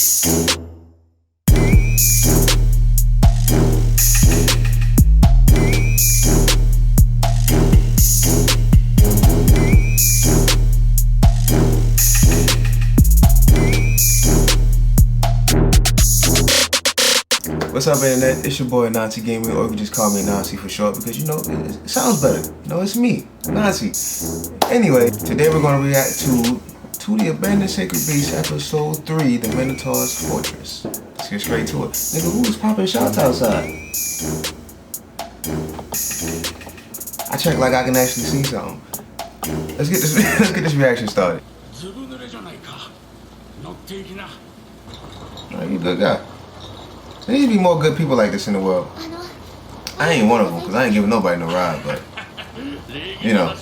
What's up, internet? It's your boy Nazi Gaming, or you can just call me Nazi for short because you know it sounds better. You know, it's me, Nazi. Anyway, today we're gonna react to the Abandoned Sacred Beast episode 3, the Minotaur's Fortress. Let's get straight to it. Nigga, who was popping shots outside? I checked like I can actually see something. Let's get this reaction started. Oh, you a good guy. There needs to be more good people like this in the world. I ain't one of them, because I ain't giving nobody no ride, but, you know.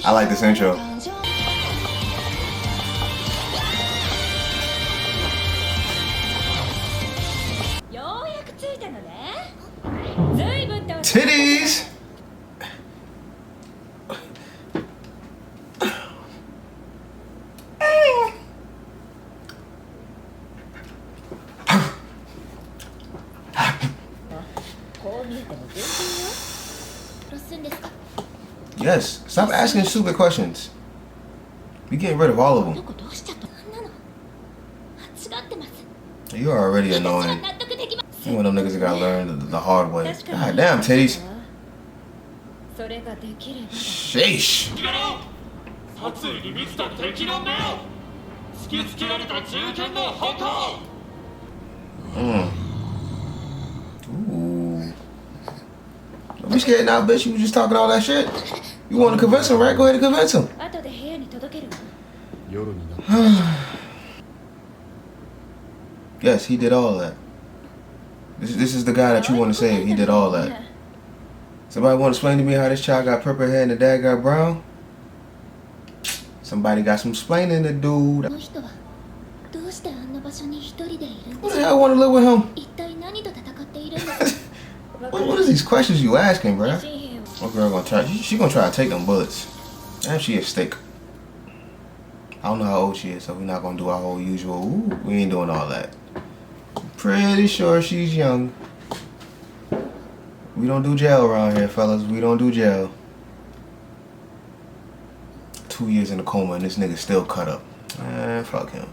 I like this intro. Titties! Yes, stop asking stupid questions. We getting rid of all of them. You're already annoying. You one of them niggas that gotta learn the hard way. God damn, titties. Sheesh. Ooh. Don't be scared now, bitch. You was just talking all that shit. You want to convince him, right? Go ahead and convince him. Yes, he did all that. This is the guy that you want to save. He did all that. Somebody want to explain to me how this child got purple hair and the dad got brown? Somebody got some explaining to do. Who the hell want to live with him? What is these questions you asking, bruh? My girl gonna try. She gonna try to take them bullets. And she a stick. I don't know how old she is, so we're not gonna do our whole usual. Ooh, we ain't doing all that. Pretty sure she's young. We don't do jail around here, fellas. We don't do jail. 2 years in a coma and this nigga still cut up. Man, fuck him.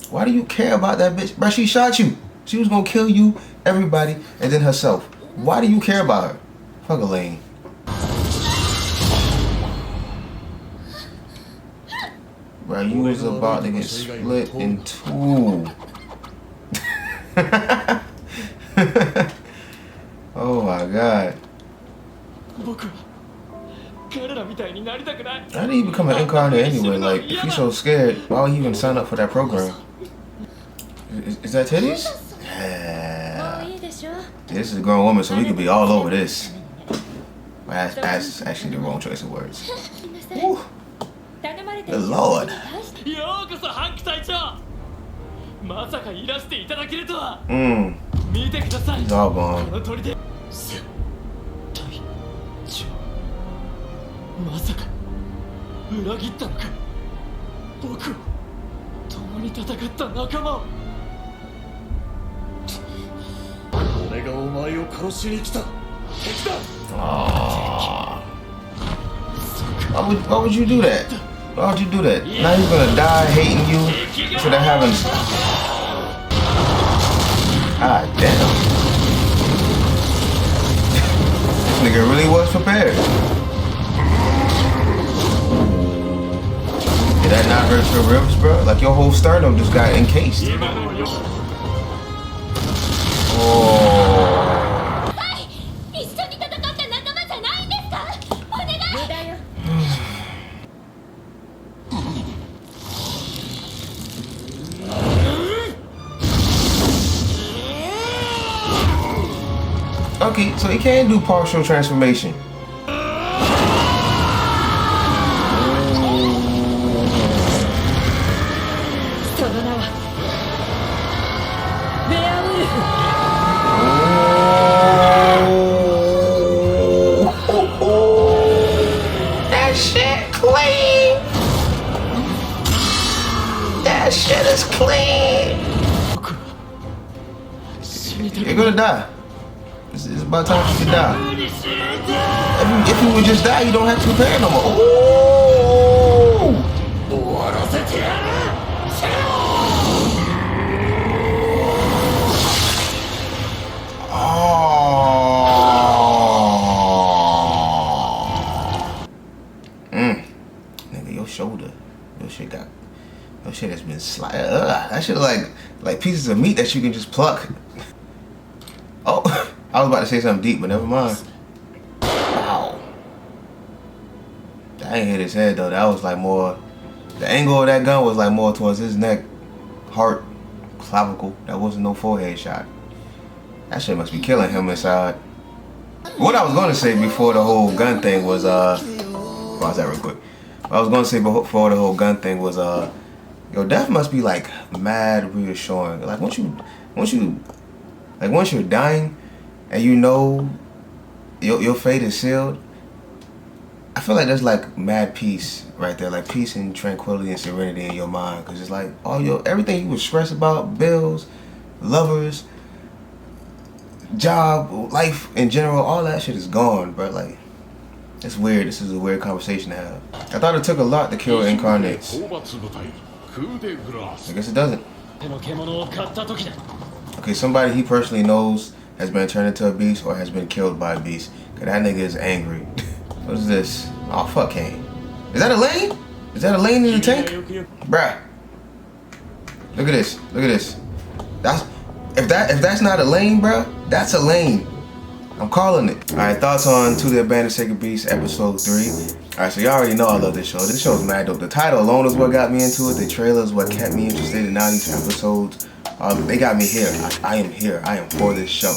Why do you care about that bitch? Bruh, she shot you. She was gonna kill you, everybody, and then herself. Why do you care about her? Fuck a lane. Bruh, you was about to get split in two. Oh my god. I didn't even become an incarnate anyway. Like, if he's so scared, why would he even sign up for that program? Is that titties? Yeah. This is a grown woman, so we could be all over this. That's actually the wrong choice of words. Woo. Good lord. He's all gone. Why would you do that? Why would you do that? Now he's gonna die hating you instead of having. Ah, damn. This nigga really was prepared. Did that not hurt your ribs, bro? Like your whole sternum just got encased. Oh. Okay, so he can do partial transformation. shit clean. That shit is clean. You're gonna die. It's about time for you to die. If you would just die, you don't have to prepare no more. Ooh. Nigga, your shoulder. Your shit has been sliding. That shit like pieces of meat that you can just pluck. Oh, I was about to say something deep, but never mind. Wow. I ain't hit his head though. That was like more, the angle of that gun was like more towards his neck, heart, clavicle. That wasn't no forehead shot. That shit must be killing him inside. What I was gonna say before the whole gun thing was, pause that real quick. What I was gonna say before the whole gun thing was, yo, death must be like mad reassuring. Like once you're dying and you know your fate is sealed, I feel like there's like mad peace right there, like peace and tranquility and serenity in your mind, because it's like everything you was stressed about, bills, lovers, job, life in general, all that shit is gone, bro. Like, it's weird. This is a weird conversation to have. I thought it took a lot to kill incarnates. I guess it doesn't. Okay, somebody he personally knows has been turned into a beast or has been killed by a beast. Cause that nigga is angry. What is this? Oh, fuck Kane. Is that a lane? Is that a lane in the tank? Bruh. Look at this. Look at this. If that's not a lane, bruh, that's a lane. I'm calling it. Alright, thoughts on To the Abandoned Sacred Beast episode 3. Alright, so y'all already know I love this show. This show is mad dope. The title alone is what got me into it. The trailer is what kept me interested, and now these episodes, they got me here. I am here. I am for this show.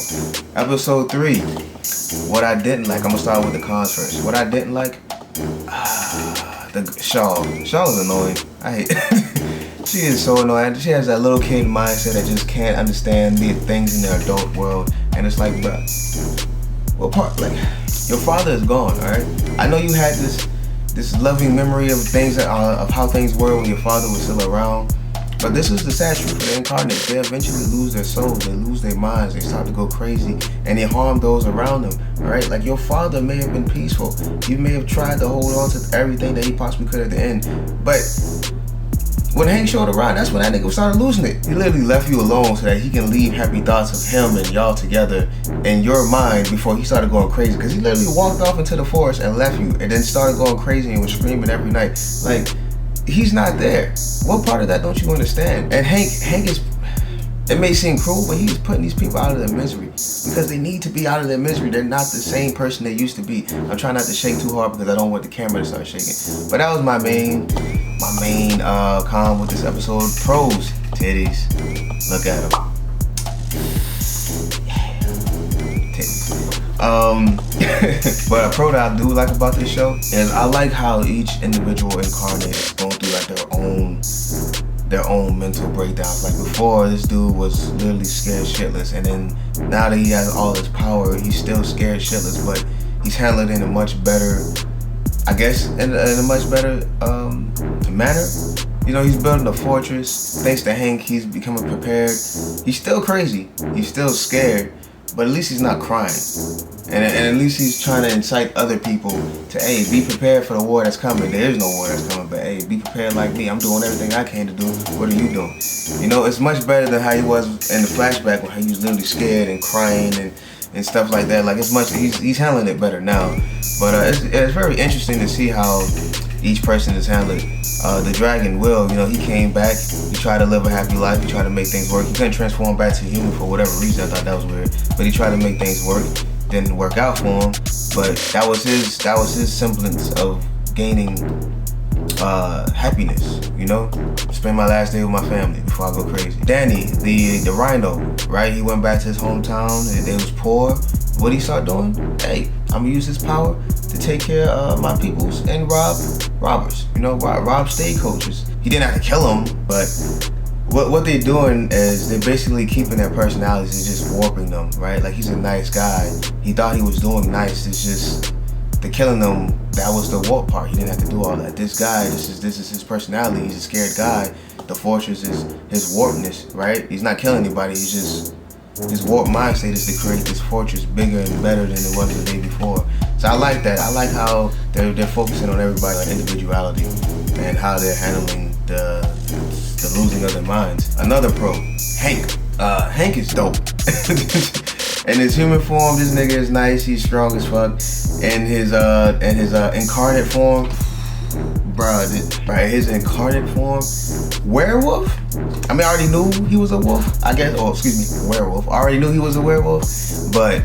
Episode 3. What I didn't like. I'm gonna start with the cons first. What I didn't like. The Shaw. Shaw is annoying. I hate. She is so annoying. She has that little kid mindset that just can't understand the things in the adult world. And it's like, bruh, what part? Like, your father is gone. All right. I know you had this loving memory of things of how things were when your father was still around. But this is the sad truth for the incarnates. They eventually lose their souls, they lose their minds, they start to go crazy, and they harm those around them, alright? Like, your father may have been peaceful. He may have tried to hold on to everything that he possibly could at the end. But when Hank showed around, that's when that nigga started losing it. He literally left you alone so that he can leave happy thoughts of him and y'all together in your mind before he started going crazy. Because he literally walked off into the forest and left you, and then started going crazy and was screaming every night. Like, he's not there. What part of that don't you understand? And Hank is, it may seem cruel, but he's putting these people out of their misery because they need to be out of their misery. They're not the same person they used to be. I'm trying not to shake too hard because I don't want the camera to start shaking. But that was my main con with this episode. Pros, titties. Look at them. Titties. But a pro that I do like about this show is I like how each individual incarnate is going through like their own mental breakdowns. Like, before, this dude was literally scared shitless, and then now that he has all this power, he's still scared shitless, but he's handled it in a much better, I guess, in a much better manner. You know, he's building a fortress. Thanks to Hank, he's becoming prepared. He's still crazy. He's still scared, but at least he's not crying. And at least he's trying to incite other people to, hey, be prepared for the war that's coming. There is no war that's coming, but hey, be prepared like me. I'm doing everything I can to do. What are you doing? You know, it's much better than how he was in the flashback when he was literally scared and crying and stuff like that. Like, it's much, he's handling it better now. But it's very interesting to see how each person is handling. The dragon, Will, you know, he came back. He tried to live a happy life. He tried to make things work. He couldn't transform back to human for whatever reason. I thought that was weird. But he tried to make things work. Didn't work out for him, but that was his semblance of gaining happiness, you know? Spend my last day with my family before I go crazy. Danny, the rhino, right? He went back to his hometown and they was poor. What did he start doing? Hey, I'm gonna use this power to take care of my peoples and rob robbers, you know, rob stagecoaches. He didn't have to kill them, but what they're doing is they're basically keeping their personalities and just warping them, right? Like, he's a nice guy. He thought he was doing nice. It's just the killing them, that was the warp part. He didn't have to do all that. This guy, this is his personality. He's a scared guy. The fortress is his warpness, right? He's not killing anybody. He's just, his warp mind state is to create this fortress bigger and better than it was the day before. So I like that. I like how they're focusing on everybody's individuality and how they're handling the losing of their minds. Another pro, Hank. Hank is dope. In his human form, this nigga is nice. He's strong as fuck. In his incarnate form, his incarnate form, werewolf. I mean, I already knew he was a wolf. I guess, werewolf. I already knew he was a werewolf, but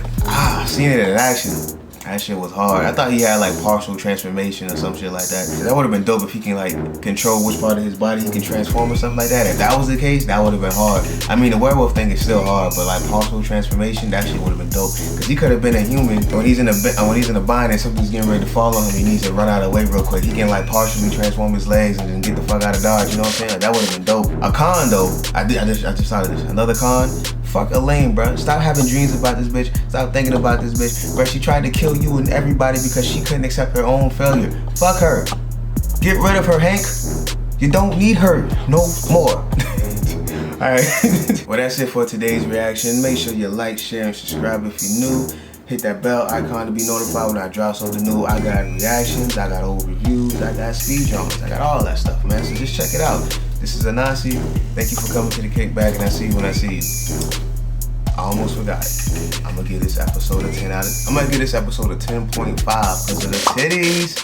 seeing it in action, that shit was hard. I thought he had like partial transformation or some shit like that. That would have been dope if he can like control which part of his body he can transform or something like that. If that was the case, that would have been hard. I mean, the werewolf thing is still hard, but like partial transformation, that shit would have been dope. Cause he could have been a human when he's in a bind and something's getting ready to fall on him. He needs to run out of the way real quick. He can like partially transform his legs and then get the fuck out of Dodge. You know what I'm saying? Like, that would have been dope. A con though, I just thought of this. Another con. Fuck Elaine, bro. Stop having dreams about this bitch. Stop thinking about this bitch. Bro, she tried to kill you and everybody because she couldn't accept her own failure. Fuck her. Get rid of her, Hank. You don't need her no more. Alright. Well, that's it for today's reaction. Make sure you like, share, and subscribe if you're new. Hit that bell icon to be notified when I drop something new. I got reactions, I got old reviews, I got speed drawings, I got all that stuff, man. So just check it out. This is Anasi. Thank you for coming to the kickback, and I see you when I see you. I almost forgot. I'm gonna give this episode a 10 out of. I'm gonna give this episode a 10.5 because of the titties.